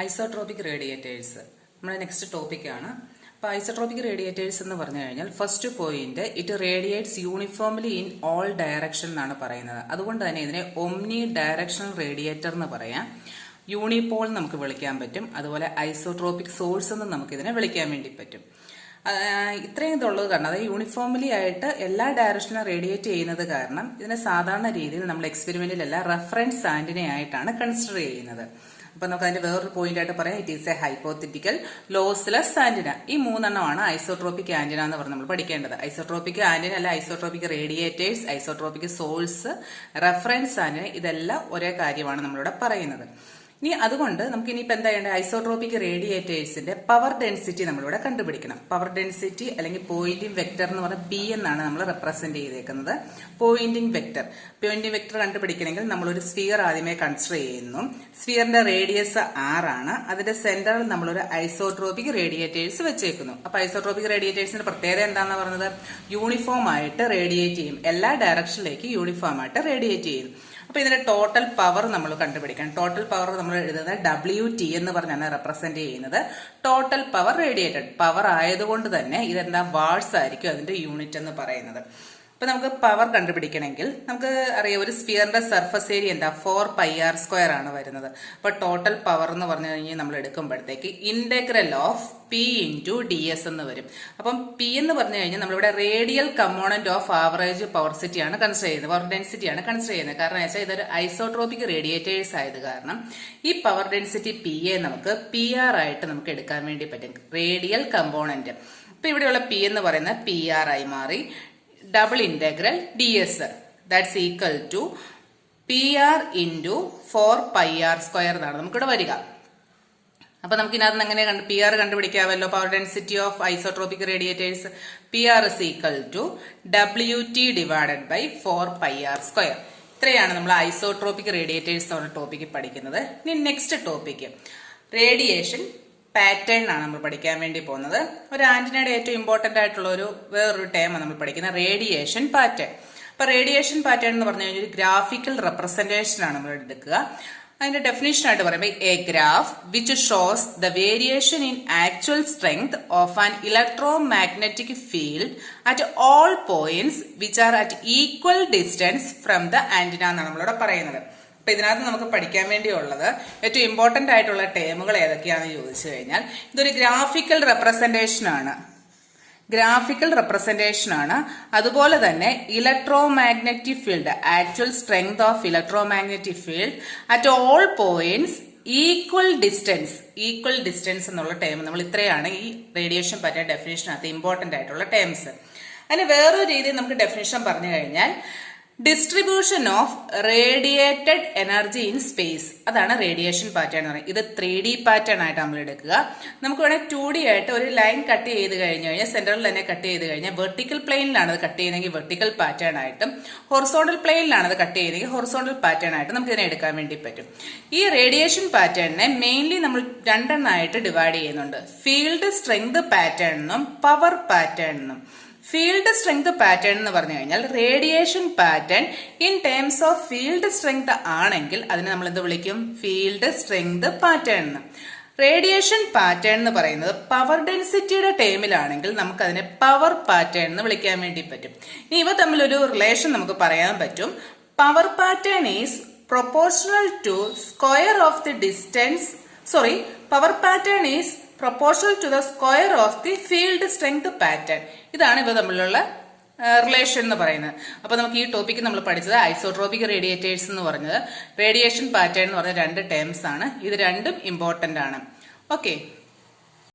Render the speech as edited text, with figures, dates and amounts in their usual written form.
Isotropic radiators നമ്മുടെ next ടോപ്പിക്കാണ്. അപ്പോൾ ഐസോട്രോപിക് റേഡിയേറ്റേഴ്സ് എന്ന് പറഞ്ഞു കഴിഞ്ഞാൽ first point it radiates uniformly in all direction എന്നാണ് പറയുന്നത്. അതുകൊണ്ട് തന്നെ ഇതിനെ ഒമ്നി ഡയറക്ഷണൽ റേഡിയേറ്റർ എന്ന് പറയാം. യൂണിപോൾ നമുക്ക് വിളിക്കാൻ പറ്റും. അതുപോലെ ഐസോട്രോപിക് സോഴ്സ് എന്ന് നമുക്ക് ഇതിനെ വിളിക്കാൻ വേണ്ടി പറ്റും. ഇത്രയും ഇതുള്ളത് കാരണം അതായത് യൂണിഫോംലി ആയിട്ട് എല്ലാ ഡയറക്ഷനും റേഡിയേറ്റ് ചെയ്യുന്നത് കാരണം ഇതിനെ സാധാരണ രീതിയിൽ നമ്മൾ എക്സ്പെരിമെന്റിലെല്ലാം റെഫറൻസ് ആന്റിനയായിട്ടാണ് കൺസിഡർ ചെയ്യുന്നത്. അപ്പൊ നമുക്ക് അതിന്റെ വേറൊരു പോയിന്റ് ആയിട്ട് പറയാം, it is A hypothetical lossless antenna. ഈ മൂന്നെണ്ണമാണ് ഐസോട്രോപിക് ആന്റിന എന്ന് പറഞ്ഞ് നമ്മൾ പഠിക്കേണ്ടത്. ഐസോട്രോപിക് ആന്റിന അല്ല isotropic radiators, isotropic source, reference antenna, ഇതെല്ലാം ഒരേ കാര്യമാണ് നമ്മളിവിടെ പറയുന്നത്. ഇനി അതുകൊണ്ട് നമുക്ക് ഇനിയിപ്പോൾ എന്താ ചെയ്യേണ്ടത്, ഐസോട്രോപിക് റേഡിയേറ്റേഴ്സിന്റെ പവർ ഡെൻസിറ്റി നമ്മളിവിടെ കണ്ടുപിടിക്കണം. പവർ ഡെൻസിറ്റി അല്ലെങ്കിൽ പോയിന്റിംഗ് വെക്ടർ എന്ന് പറഞ്ഞാൽ പി എന്നാണ് നമ്മൾ റെപ്രസെന്റ് ചെയ്തേക്കുന്നത്. പോയിന്റിംഗ് വെക്ടർ കണ്ടുപിടിക്കണമെങ്കിൽ നമ്മളൊരു സ്ഫിയർ ആദ്യമേ കൺസിഡർ ചെയ്യുന്നു. സ്ഫിയറിന്റെ റേഡിയസ് r ആണ്. അതിന്റെ സെന്ററിൽ നമ്മളൊരു ഐസോട്രോപിക് റേഡിയേറ്റേഴ്സ് വെച്ചേക്കുന്നു. അപ്പൊ ഐസോട്രോപിക് റേഡിയേറ്റേഴ്സിന്റെ പ്രത്യേകത എന്താണെന്ന് പറഞ്ഞത്, യൂണിഫോം ആയിട്ട് റേഡിയേറ്റ് ചെയ്യും. എല്ലാ ഡയറക്ഷനിലേക്ക് യൂണിഫോം ആയിട്ട് റേഡിയേറ്റ് ചെയ്യും. അപ്പൊ ഇതിന്റെ ടോട്ടൽ പവർ നമ്മൾ കണ്ടുപിടിക്കണം. ടോട്ടൽ പവർ നമ്മൾ എഴുതുന്നത് WT എന്ന് പറഞ്ഞാണ് റെപ്രസെന്റ് ചെയ്യുന്നത്. ടോട്ടൽ പവർ റേഡിയേറ്റഡ് പവർ ആയതുകൊണ്ട് തന്നെ ഇതെന്താ വാട്ട്സ് ആയിരിക്കും അതിന്റെ യൂണിറ്റ് എന്ന് പറയുന്നത്. അപ്പൊ നമുക്ക് പവർ കണ്ടുപിടിക്കണമെങ്കിൽ നമുക്ക് അറിയാം, ഒരു സ്ഫിയറിന്റെ സർഫസ് ഏരിയ എന്താ 4πr² ആണ് വരുന്നത്. അപ്പൊ ടോട്ടൽ പവർ എന്ന് പറഞ്ഞു കഴിഞ്ഞാൽ നമ്മൾ എടുക്കുമ്പോഴത്തേക്ക് ഇന്റഗ്രൽ ഓഫ് P × ds എന്ന് വരും. അപ്പം P എന്ന് പറഞ്ഞു കഴിഞ്ഞാൽ നമ്മളിവിടെ radial component of average power സിറ്റിയാണ് കൺസിഡർ ചെയ്യുന്നത്, പവർ ഡെൻസിറ്റിയാണ് കൺസിഡർ ചെയ്യുന്നത്. കാരണം വെച്ചാൽ ഇതൊരു ഐസോട്രോപിക് റേഡിയേറ്റേഴ്സ് ആയത് കാരണം ഈ പവർ ഡെൻസിറ്റി P നമുക്ക് PR ആയിട്ട് നമുക്ക് എടുക്കാൻ വേണ്ടി പറ്റും, റേഡിയൽ കമ്പോണന്റ്. അപ്പൊ ഇവിടെയുള്ള P എന്ന് പറയുന്നത് PR ആയി മാറി. Double integral ds that's equal to PR × 4πr² എന്നാണ് നമുക്കിവിടെ വരിക. അപ്പൊ നമുക്ക് ഇതിനകത്ത് എങ്ങനെ PR കണ്ടുപിടിക്കാമല്ലോ, power density of isotropic radiators. PR is equal to WT / 4πr². ഇത്രയാണ് നമ്മൾ ഐസോട്രോപിക് റേഡിയേറ്റേഴ്സ് എന്ന ടോപ്പിക്ക് പഠിക്കുന്നത്. ഇനി നെക്സ്റ്റ് ടോപ്പിക്ക് റേഡിയേഷൻ പാറ്റേൺ ആണ് നമ്മൾ പഠിക്കാൻ വേണ്ടി പോകുന്നത്. ഒരു ആന്റിനയുടെ ഏറ്റവും ഇമ്പോർട്ടന്റ് ആയിട്ടുള്ള വേറൊരു ടേമാണ് നമ്മൾ പഠിക്കുന്നത്, റേഡിയേഷൻ പാറ്റേൺ. അപ്പൊ റേഡിയേഷൻ പാറ്റേൺ എന്ന് പറഞ്ഞു കഴിഞ്ഞാൽ ഒരു ഗ്രാഫിക്കൽ റെപ്രസെന്റേഷൻ ആണ് നമ്മൾ എടുക്കുക. അതിന്റെ ഡെഫിനേഷൻ ആയിട്ട് പറയുമ്പോൾ A graph which shows the variation in actual strength of an electromagnetic field at all points which are at equal distance from the antenna എന്നാണ് നമ്മളിവിടെ പറയുന്നത്. അപ്പൊ ഇതിനകത്ത് നമുക്ക് പഠിക്കാൻ വേണ്ടിയുള്ളത് ഏറ്റവും ഇമ്പോർട്ടന്റ് ആയിട്ടുള്ള ടേമുകൾ ഏതൊക്കെയാണെന്ന് ചോദിച്ചു കഴിഞ്ഞാൽ ഇതൊരു ഗ്രാഫിക്കൽ റെപ്രസെന്റേഷൻ ആണ്. അതുപോലെ തന്നെ electromagnetic field, actual strength of electromagnetic field at all points equal distance എന്നുള്ള ടേം. നമ്മൾ ഇത്രയാണ് ഈ റേഡിയേഷൻ പാറ്റേൺ ഡെഫിനേഷനകത്ത് ഇമ്പോർട്ടന്റ് ആയിട്ടുള്ള ടേംസ്. അതിന് വേറൊരു രീതിയിൽ നമുക്ക് ഡെഫിനേഷൻ പറഞ്ഞു കഴിഞ്ഞാൽ distribution of radiated energy in space, അതാണ് റേഡിയേഷൻ പാറ്റേൺ എന്ന് പറയുന്നത്. ഇത് 3D പാറ്റേൺ ആയിട്ട് നമ്മൾ എടുക്കുക. നമുക്ക് വേണമെങ്കിൽ 2D ആയിട്ട് ഒരു ലൈൻ കട്ട് ചെയ്ത് കഴിഞ്ഞു കഴിഞ്ഞാൽ സെന്ററിൽ തന്നെ കട്ട് ചെയ്ത് കഴിഞ്ഞാൽ വെർട്ടിക്കൽ പ്ലെയിനിലാണ് അത് കട്ട് ചെയ്യുന്നതെങ്കിൽ വെർട്ടിക്കൽ പാറ്റേൺ ആയിട്ടും, ഹൊറിസോണ്ടൽ പ്ലെയിനിലാണ് അത് കട്ട് ചെയ്യുന്നതെങ്കിൽ ഹൊറിസോണ്ടൽ പാറ്റേൺ ആയിട്ട് നമുക്ക് ഇതിനെ എടുക്കാൻ വേണ്ടി പറ്റും. ഈ റേഡിയേഷൻ പാറ്റേണിനെ മെയിൻലി നമ്മൾ രണ്ടെണ്ണമായിട്ട് ഡിവൈഡ് ചെയ്യുന്നുണ്ട്, ഫീൽഡ് സ്ട്രെങ്ത് പാറ്റേൺ എന്നും പവർ പാറ്റേൺ എന്നും. ഫീൽഡ് സ്ട്രെങ്ത് പാറ്റേൺ എന്ന് പറഞ്ഞു കഴിഞ്ഞാൽ radiation pattern in terms of field strength ആണെങ്കിൽ അതിനെ നമ്മൾ എന്ത് വിളിക്കും, ഫീൽഡ് സ്ട്രെങ്ത് പാറ്റേൺ എന്ന്. റേഡിയേഷൻ പാറ്റേൺ എന്ന് പറയുന്നത് പവർ ഡെൻസിറ്റിയുടെ ടേമിലാണെങ്കിൽ നമുക്ക് അതിനെ പവർ പാറ്റേൺ എന്ന് വിളിക്കാൻ വേണ്ടി പറ്റും. ഇനി ഇവ തമ്മിലൊരു റിലേഷൻ നമുക്ക് പറയാൻ പറ്റും. Power pattern is proportional to square of the distance, power pattern is proportional to the square of the field strength pattern. ഇതാണ് ഇവ തമ്മിലുള്ള റിലേഷൻ എന്ന് പറയുന്നത്. അപ്പൊ നമുക്ക് ഈ ടോപ്പിക്ക് നമ്മൾ പഠിച്ചത് ഐസോട്രോപിക് റേഡിയേറ്റേഴ്സ് എന്ന് പറഞ്ഞത്, റേഡിയേഷൻ പാറ്റേൺ എന്ന് പറഞ്ഞ 2 ടേംസ് ആണ്. ഇത് രണ്ടും ഇമ്പോർട്ടന്റ് ആണ്. ഓക്കെ.